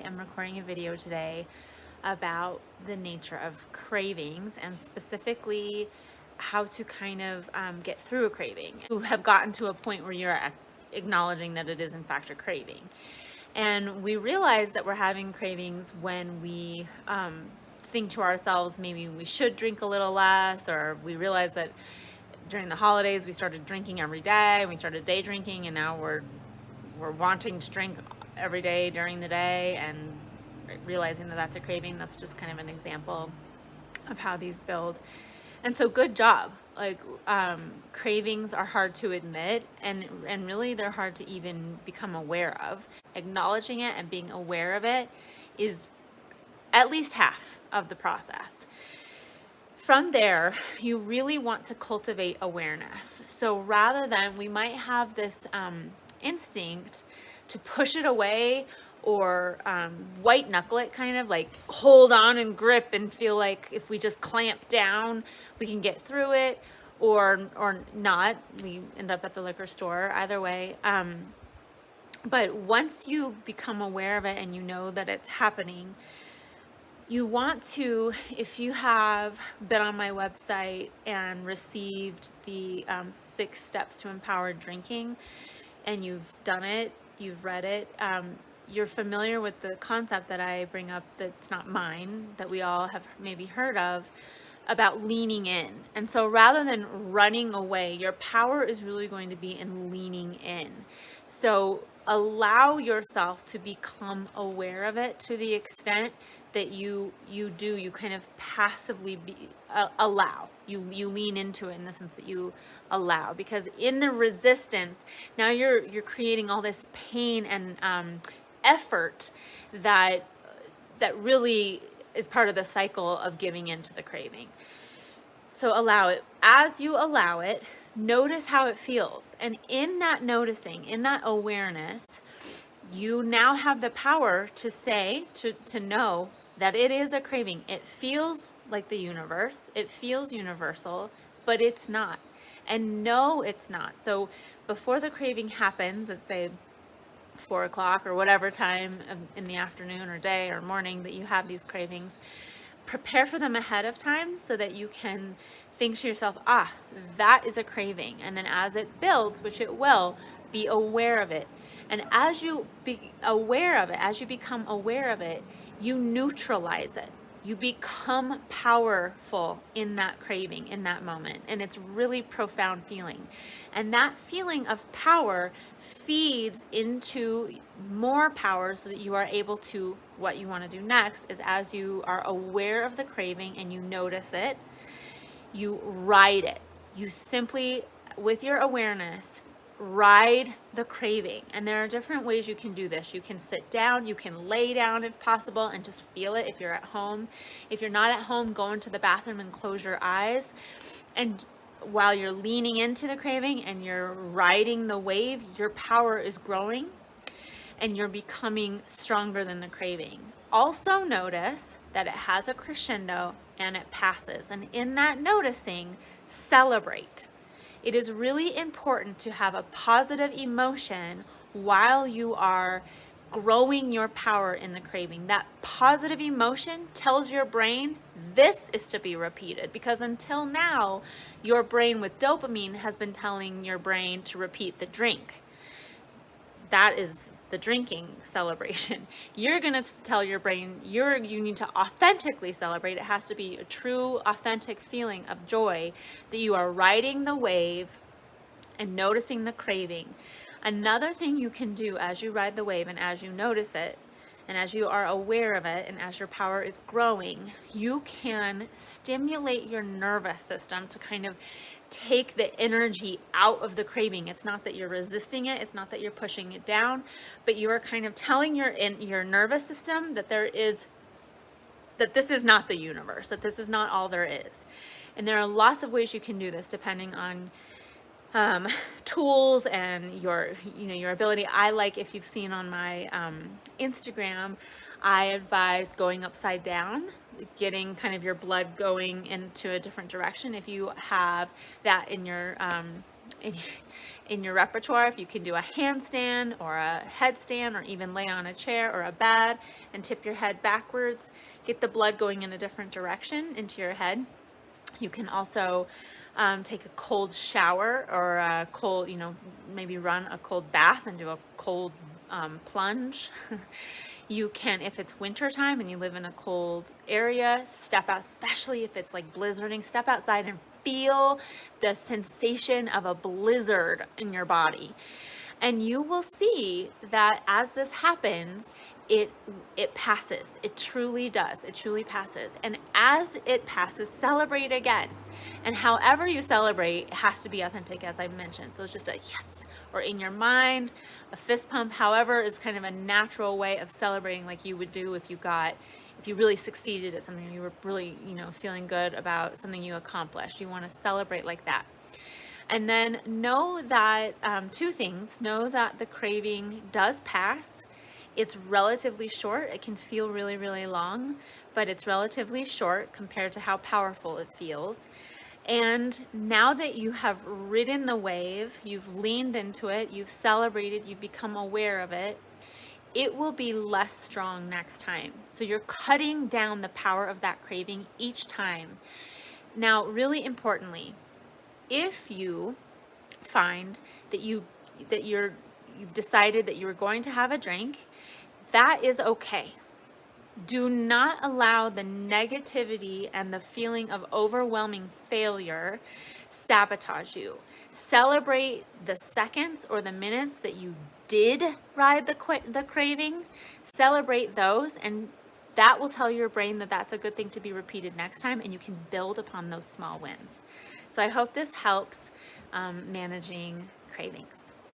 am recording a video today about the nature of cravings and specifically how to kind of get through a craving. You have gotten to a point where you're acknowledging that it is in fact a craving. And we realize that we're having cravings when we think to ourselves, maybe we should drink a little less, or we realize that during the holidays we started drinking every day, we started day drinking, and now we're wanting to drink every day during the day and realizing that that's a craving. That's just kind of an example of how these build. And so good job. Like cravings are hard to admit, and really they're hard to even become aware of. Acknowledging it and being aware of it is at least half of the process. From there, you really want to cultivate awareness. So rather than, we might have this instinct to push it away or white knuckle it, kind of like hold on and grip and feel like if we just clamp down, we can get through it, or not. We end up at the liquor store, either way. But once you become aware of it and you know that it's happening, you want to, if you have been on my website and received the 6 steps to empowered drinking, and you've done it, you've read it, you're familiar with the concept that I bring up that's not mine, that we all have maybe heard of, about leaning in. And so rather than running away, your power is really going to be in leaning in. So allow yourself to become aware of it to the extent that you kind of passively allow. You lean into it in the sense that you allow, because in the resistance, now you're creating all this pain and effort that really is part of the cycle of giving into the craving. So allow it. As you allow it, notice how it feels. And in that noticing, in that awareness, you now have the power to say, to know that it is a craving. It feels like the universe. It feels universal, but it's not. And no, it's not. So before the craving happens, let's say 4 o'clock or whatever time in the afternoon or day or morning that you have these cravings, prepare for them ahead of time so that you can think to yourself, that is a craving. And then as it builds, which it will, be aware of it. And as you be aware of it, as you become aware of it, you neutralize it. You become powerful in that craving, in that moment. And it's really profound feeling. And that feeling of power feeds into more power so that you are able to, what you want to do next is, as you are aware of the craving and you notice it, you ride it. You simply, with your awareness, ride the craving. And there are different ways you can do this. You can sit down, you can lay down if possible and just feel it if you're at home. If you're not at home, go into the bathroom and close your eyes. And while you're leaning into the craving and you're riding the wave, your power is growing and you're becoming stronger than the craving. Also notice that it has a crescendo and it passes. And in that noticing, celebrate. It is really important to have a positive emotion while you are growing your power in the craving. That positive emotion tells your brain this is to be repeated, because until now, your brain with dopamine has been telling your brain to repeat the drink. That is the drinking celebration. You're going to tell your brain you need to authentically celebrate. It has to be a true, authentic feeling of joy that you are riding the wave and noticing the craving. Another thing you can do as you ride the wave and as you notice it, and as you are aware of it, and as your power is growing, you can stimulate your nervous system to kind of take the energy out of the craving. It's not that you're resisting it, it's not that you're pushing it down, but you are kind of telling your nervous system that this is not the universe, that this is not all there is. And there are lots of ways you can do this depending on tools and your ability. I like, if you've seen on my Instagram, I advise going upside down, getting kind of your blood going into a different direction. If you have that in your in, in your repertoire. If you can do a handstand or a headstand, or even lay on a chair or a bed and tip your head backwards, get the blood going in a different direction into your head. You can also take a cold shower, or a cold, maybe run a cold bath and do a cold plunge. You can, if it's winter time and you live in a cold area, step out, especially if it's like blizzarding, step outside and feel the sensation of a blizzard in your body. And you will see that as this happens, it passes. It truly does. It truly passes. And as it passes, celebrate again. And however you celebrate, it has to be authentic, as I mentioned. So it's just a yes, or in your mind, a fist pump, however, is kind of a natural way of celebrating, like you would do if you really succeeded at something, you were really, feeling good about something you accomplished. You want to celebrate like that. And then know that, two things: know that the craving does pass. It's relatively short. It can feel really, really long, but it's relatively short compared to how powerful it feels. And now that you have ridden the wave, you've leaned into it, you've celebrated, you've become aware of it, it will be less strong next time. So you're cutting down the power of that craving each time. Now, really importantly, if you find that you've decided that you're going to have a drink, that is okay. Do not allow the negativity and the feeling of overwhelming failure sabotage you. Celebrate the seconds or the minutes that you did ride the craving. Celebrate those, and that will tell your brain that that's a good thing to be repeated next time, and you can build upon those small wins. So I hope this helps managing cravings.